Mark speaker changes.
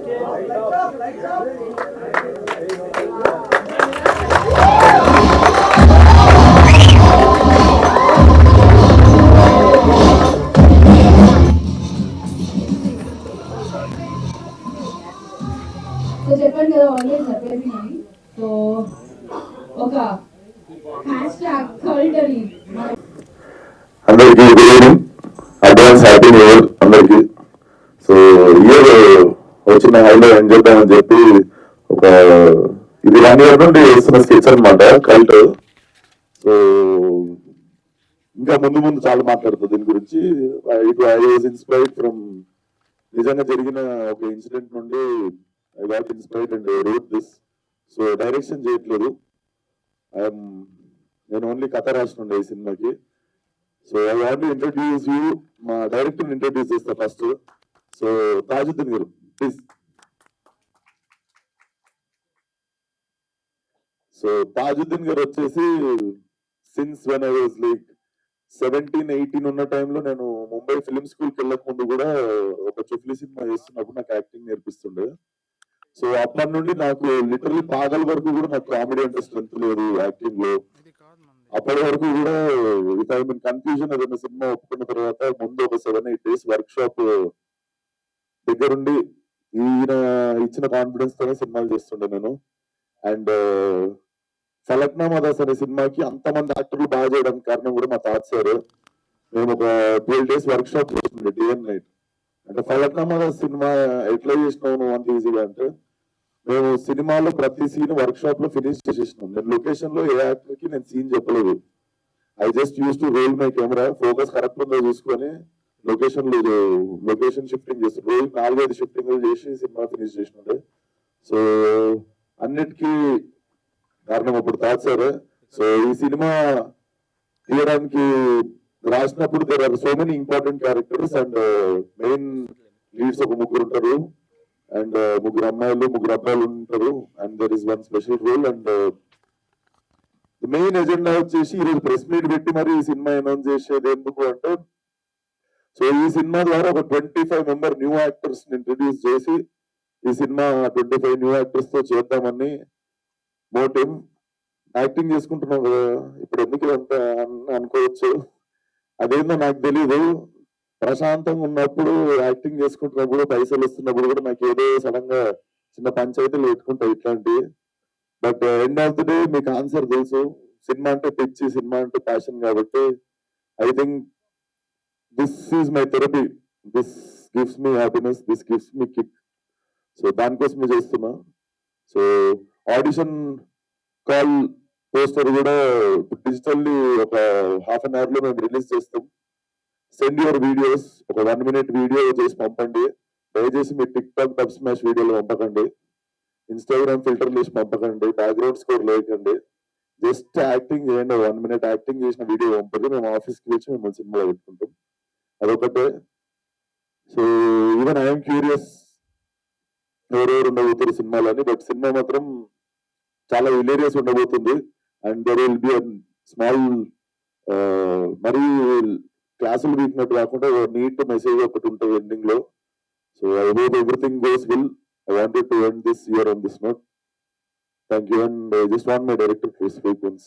Speaker 1: So చెప్పండి కదా already చెప్పేసి అని. సో ఒక హ్యాష్ ట్యాగ్ కల్టరీ
Speaker 2: అందరికి good evening, advance happy new year అందరికి. సో ఇయర్ వచ్చిన హైలో ఏం చేద్దామని చెప్పి ఒక ఇది 1 year నుండి వేస్తున్న స్కెచ్ అనమాట కల్ట్. సో ఇంకా ముందు ముందు చాలా మాట్లాడుతుంది దీని గురించి. ఐ వాజ్ ఇన్స్పైర్డ్ ఫ్రమ్ నిజంగా జరిగిన ఒక ఇన్సిడెంట్ నుండి I got inspired and wrote this. So direction చేయట్లేదు, నేను ఓన్లీ కథ రాసినుండే ఈ సినిమాకి. So I want to introduce you, మా డైరెక్టర్ ఇంట్రడ్యూస్ చేస్తా ఫస్ట్. సో తాజుద్దీన్ గారు ప్లీజ్. సో తాజుద్దీన్ గారు వచ్చేసి since when I was like 17-18 ఉన్న టైంలో నేను ముంబై ఫిలిం స్కూల్కి వెళ్ళక ముందు కూడా ఒక చుఫ్లీ సినిమా చేస్తున్నప్పుడు నాకు యాక్టింగ్ నేర్పిస్తుండే. సో అప్పటి నుండి నాకు లిటరలీ పాగల్ వరకు కూడా నాకు కామెడీ అంటే స్ట్రెంత్ లేదు యాక్టింగ్ లో. అప్పటి వరకు కూడా విత్ ఐ మీన్ కన్ఫ్యూజన్ ఏదైనా సినిమా ఒప్పుకున్న తర్వాత ముందు ఒక 7-8 days వర్క్ షాప్ దగ్గరుండి ఈయన ఇచ్చిన కాన్ఫిడెన్స్ తోనే సినిమాలు చేస్తుండే నేను. అండ్ ఫలక్నామా దాస్ అనే సినిమాకి అంతమంది యాక్టర్లు బాగా చేయడానికి కారణం కూడా మా తాత సార్. మేము ఒక 12 days వర్క్ షాప్ చేస్తుండే డే అండ్ నైట్. అంటే ఫలక్నామా దాస్ సినిమా ఎట్లా చేసినావు నువ్వు అంత ఈజీగా అంటే, మేము సినిమాలో ప్రతి సీన్ వర్క్ షాప్ లో ఫినిష్ చేసేసినాం. నేను లొకేషన్ లో ఏ యాక్టర్ కి నేను సీన్ చెప్పలేదు. I just use to roll my camera, focus correct ఉందో చూసుకొని లొకేషన్ షిఫ్టింగ్ చేస్తాను. రోజు 4-5 షిఫ్టింగ్ చేసి సినిమా ఫినిష్ చేసినాడు. సో అన్నిటికీ కారణం అప్పుడు తాత సార్. సో ఈ సినిమా తీయడానికి రాసినప్పుడు there are so many important characters and main leads ఒక 3 ఉంటారు అండ్ 3 అమ్మాయిలు 3 అబ్బాయిలు ఉంటారు and there is one special role. And main agenda వచ్చేసి ఈరోజు ప్రెస్ మీట్ పెట్టి మరి ఈ సినిమా అనౌన్స్ చేసేది ఎందుకు అంటే, సో ఈ సినిమా ద్వారా ఒక 25 member న్యూ యాక్టర్స్ ఇంట్రడ్యూస్ చేసి ఈ సినిమా 25 న్యూ యాక్టర్స్ తో చేద్దామని మోటివ్. యాక్టింగ్ చేసుకుంటున్నాం కదా ఇప్పుడు ఎందుకు ఇదంతా అనుకోవచ్చు, అదేందో నాకు తెలీదు. ప్రశాంతంగా ఉన్నప్పుడు యాక్టింగ్ చేసుకుంటున్నప్పుడు పైసలు వస్తున్నప్పుడు కూడా నాకు ఏదో సడన్ గా చిన్న పంచాయతీలు పెట్టుకుంటాయి ఇట్లాంటివి. But end of the day మీకు ఆన్సర్ తెలుసు, సినిమా అంటే పిచ్చి, సినిమా అంటే ప్యాషన్. కాబట్టి I think this is my therapy, this gives me happiness, this gives me kick. So దానికోసమే చేస్తున్నా. సో ఆడిషన్ కాల్ పోస్టర్ కూడా డిజిటల్లీ ఒక 1/2 hour లో మేము రిలీజ్ చేస్తాం. సెండ్ యువర్ వీడియోస్, ఒక 1 minute వీడియో చేసి పంపండి. దయచేసి మీ టిక్ టాక్ డబ్ స్మాష్ వీడియోలు పంపకండి, ఇన్స్టాగ్రామ్ ఫిల్టర్ చేసి పంపకండి, బ్యాక్గ్రౌండ్ స్కోర్ లేకండి. జస్ట్ యాక్టింగ్ చేయండి, 1 minute యాక్టింగ్ చేసిన వీడియో పంపండి. మేము ఆఫీస్కి వచ్చి మిమ్మల్ని సినిమాలో పెట్టుకుంటాం, అదొకటే. సో ఈవెన్ ఐఎమ్ క్యూరియస్ ఎవరెవరు ఉండబోతారు సినిమాలని. బట్ సినిమా మాత్రం చాలా హిలేరియస్ ఉండబోతుంది. And there will be small మరీ క్లాసులు వీక్నట్టు కాకుండా నీట్ మెసేజ్ ఒకటి ఉంటుంది ఎండింగ్ లో. So I hope everything goes well. I wanted to end this year on this note. Thank you. And I just want my director to speak once.